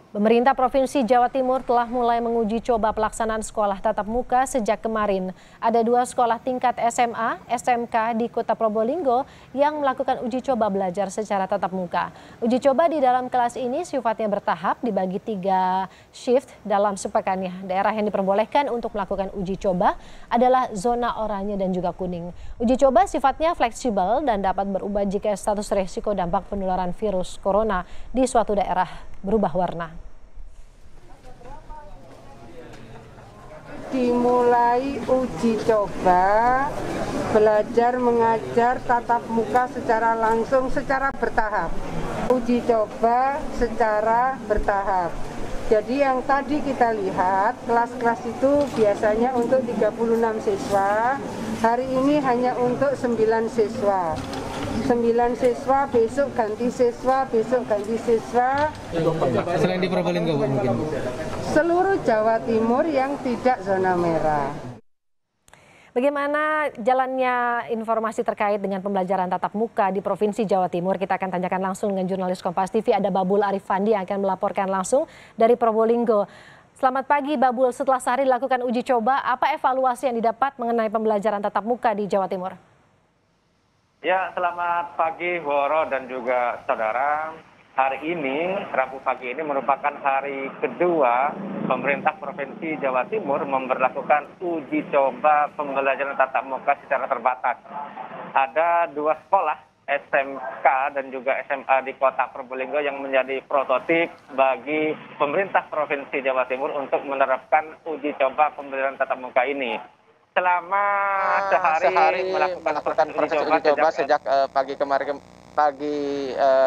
Pemerintah Provinsi Jawa Timur telah mulai menguji coba pelaksanaan sekolah tatap muka sejak kemarin. Ada 2 sekolah tingkat SMA, SMK di Kota Probolinggo yang melakukan uji coba belajar secara tatap muka. Uji coba di dalam kelas ini sifatnya bertahap, dibagi 3 shift dalam sepekannya. Daerah yang diperbolehkan untuk melakukan uji coba adalah zona oranye dan juga kuning. Uji coba sifatnya fleksibel dan dapat berubah jika status risiko dampak penularan virus corona di suatu daerah berubah warna. Dimulai uji coba belajar mengajar tatap muka secara langsung secara bertahap. Uji coba secara bertahap. Jadi yang tadi kita lihat kelas-kelas itu biasanya untuk 36 siswa, hari ini hanya untuk 9 siswa. 9 siswa, besok ganti siswa, besok ganti siswa. Selain di Probolinggo, Bu, mungkin? Seluruh Jawa Timur yang tidak zona merah. Bagaimana jalannya informasi terkait dengan pembelajaran tatap muka di Provinsi Jawa Timur? Kita akan tanyakan langsung dengan jurnalis Kompas TV, ada Babul Arifandi yang akan melaporkan langsung dari Probolinggo. Selamat pagi Babul, setelah sehari dilakukan uji coba, apa evaluasi yang didapat mengenai pembelajaran tatap muka di Jawa Timur? Ya, selamat pagi Woro dan juga saudara. Hari ini, Rabu pagi ini merupakan hari kedua pemerintah Provinsi Jawa Timur memberlakukan uji coba pembelajaran tatap muka secara terbatas. Ada 2 sekolah, SMK dan juga SMA di Kota Probolinggo yang menjadi prototip bagi pemerintah Provinsi Jawa Timur untuk menerapkan uji coba pembelajaran tatap muka ini. Selama sehari melakukan proses uji coba sejak pagi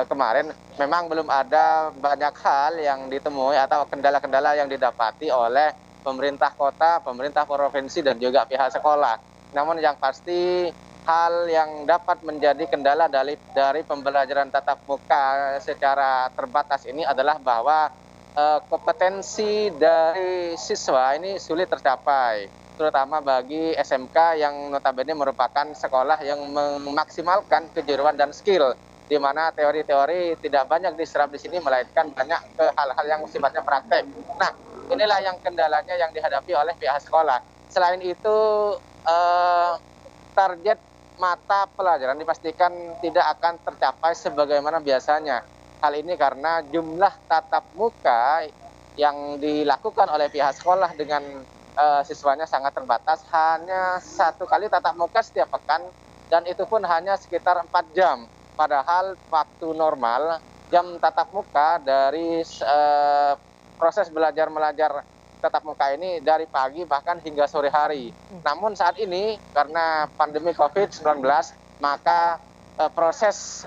kemarin memang belum ada banyak hal yang ditemui atau kendala-kendala yang didapati oleh pemerintah kota, pemerintah provinsi dan juga pihak sekolah. Namun yang pasti hal yang dapat menjadi kendala dari pembelajaran tatap muka secara terbatas ini adalah bahwa kompetensi dari siswa ini sulit tercapai, terutama bagi SMK yang notabene merupakan sekolah yang memaksimalkan kejuruan dan skill, di mana teori-teori tidak banyak diserap di sini, melainkan banyak ke hal-hal yang sifatnya praktek. Nah, inilah yang kendalanya yang dihadapi oleh pihak sekolah. Selain itu, target mata pelajaran dipastikan tidak akan tercapai sebagaimana biasanya. Hal ini karena jumlah tatap muka yang dilakukan oleh pihak sekolah dengan siswanya sangat terbatas, hanya 1 kali tatap muka setiap pekan, dan itu pun hanya sekitar 4 jam. Padahal waktu normal jam tatap muka dari proses belajar-mengajar tatap muka ini dari pagi bahkan hingga sore hari. Namun saat ini karena pandemi COVID-19, maka proses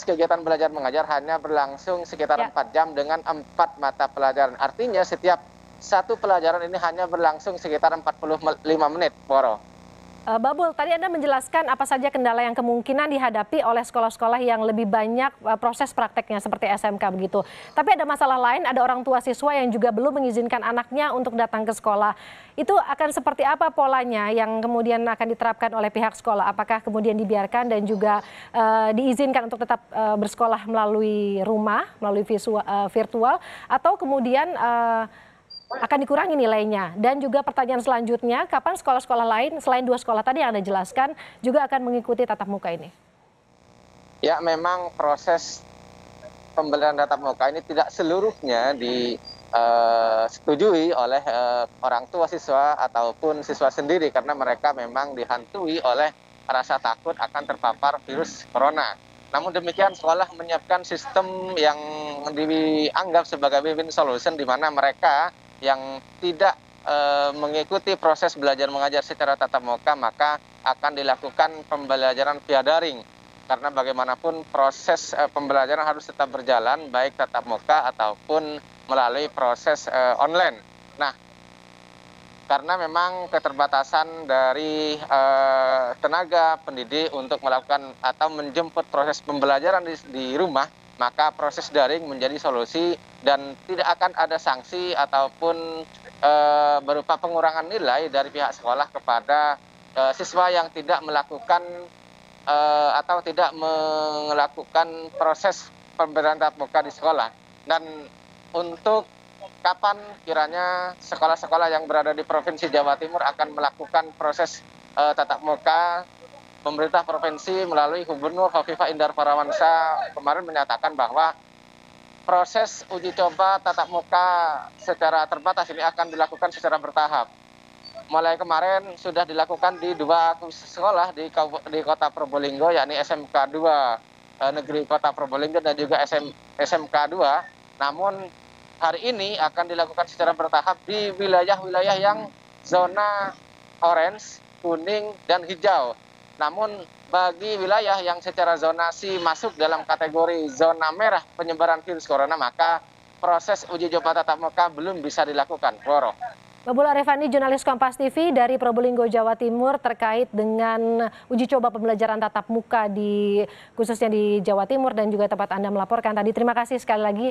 kegiatan belajar mengajar hanya berlangsung sekitar 4 jam dengan 4 mata pelajaran. Artinya setiap satu pelajaran ini hanya berlangsung sekitar 45 menit, Boro. Babul, tadi Anda menjelaskan apa saja kendala yang kemungkinan dihadapi oleh sekolah-sekolah yang lebih banyak proses prakteknya seperti SMK begitu. Tapi ada masalah lain, ada orang tua siswa yang juga belum mengizinkan anaknya untuk datang ke sekolah. Itu akan seperti apa polanya yang kemudian akan diterapkan oleh pihak sekolah? Apakah kemudian dibiarkan dan juga diizinkan untuk tetap bersekolah melalui rumah, melalui virtual, atau kemudian akan dikurangi nilainya? Dan juga pertanyaan selanjutnya, kapan sekolah-sekolah lain selain 2 sekolah tadi yang Anda jelaskan juga akan mengikuti tatap muka ini? Ya, memang proses pembelajaran tatap muka ini tidak seluruhnya disetujui oleh orang tua siswa ataupun siswa sendiri, karena mereka memang dihantui oleh rasa takut akan terpapar virus corona. Namun demikian, sekolah menyiapkan sistem yang dianggap sebagai win-win solution, di mana mereka yang tidak mengikuti proses belajar mengajar secara tatap muka maka akan dilakukan pembelajaran via daring, karena bagaimanapun proses pembelajaran harus tetap berjalan baik tatap muka ataupun melalui proses online. Nah, karena memang keterbatasan dari tenaga pendidik untuk melakukan atau menjemput proses pembelajaran di rumah, maka proses daring menjadi solusi dan tidak akan ada sanksi ataupun berupa pengurangan nilai dari pihak sekolah kepada siswa yang tidak melakukan atau tidak melakukan proses pembelajaran tatap muka di sekolah. Dan untuk kapan kiranya sekolah-sekolah yang berada di Provinsi Jawa Timur akan melakukan proses tatap muka. Pemerintah provinsi melalui Gubernur Hovifah Indar Parawansa kemarin menyatakan bahwa proses uji coba tatap muka secara terbatas ini akan dilakukan secara bertahap. Mulai kemarin sudah dilakukan di 2 sekolah di Kota Probolinggo, yakni SMK 2 Negeri Kota Probolinggo dan juga SMK 2. Namun hari ini akan dilakukan secara bertahap di wilayah-wilayah yang zona orange, kuning, dan hijau. Namun bagi wilayah yang secara zonasi masuk dalam kategori zona merah penyebaran virus corona, maka proses uji coba tatap muka belum bisa dilakukan. Roro. Babul Arifani, jurnalis Kompas TV dari Probolinggo, Jawa Timur terkait dengan uji coba pembelajaran tatap muka khususnya di Jawa Timur dan juga tempat Anda melaporkan tadi. Terima kasih sekali lagi.